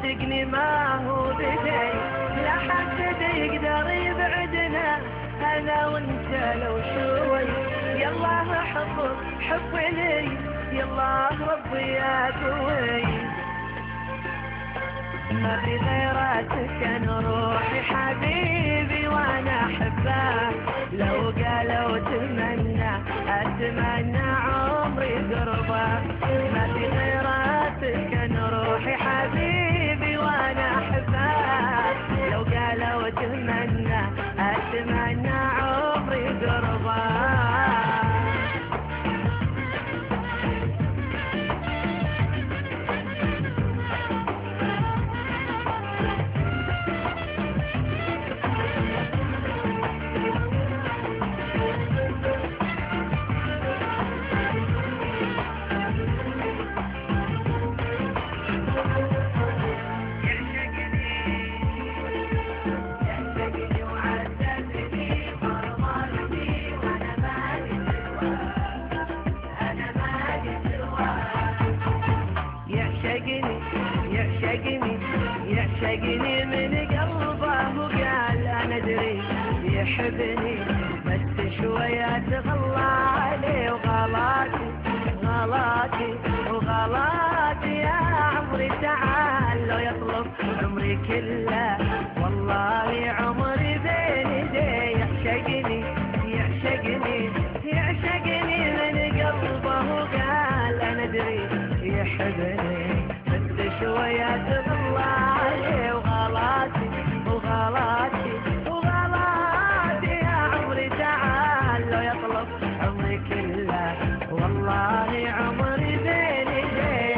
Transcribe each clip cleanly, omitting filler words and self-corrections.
صدقني ما هو بدي، لا حد يقدر يبعدنا انا وانت لو شوي. يالله حب لي، يالله ربي يا قوي. ما في غيرتك انا روحي حبيبي وانا احبه، لو قالوا اتمنى عمري قربه. ما في غيرتك انا روحي حبيبي وانا احبه، لو قالوا اتمنى عمري قربه. يعشقني من قلبه وقال انا ادري يحبني، بس شوية تغلى عليه وغلاتي يا عمري تعال لو يطلب عمري كله، والله عمري بين يديه. يعشقني من قلبه وقال انا ادري يحبني، بس شوية تغلى عليه وغلاتي يا عمري تعال لو يطلب عمري كله، والله عمري بين يديه.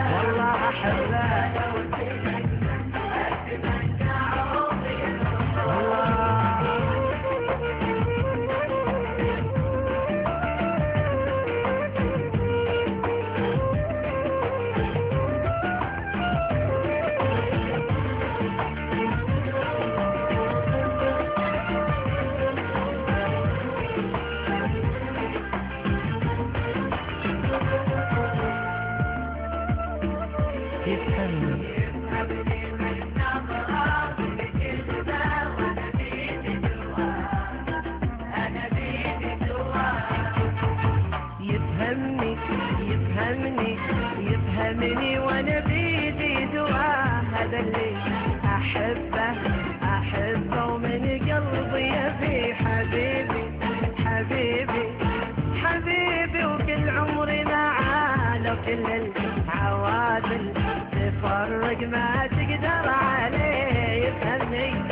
والله احبه يفهمني وانا بيدي دعاء، هذا اللي احبه ومن قلبي يبي حبيبي وكل عمري معاه، لو كل العوادل تفرق ما تقدر عليه. يفهمني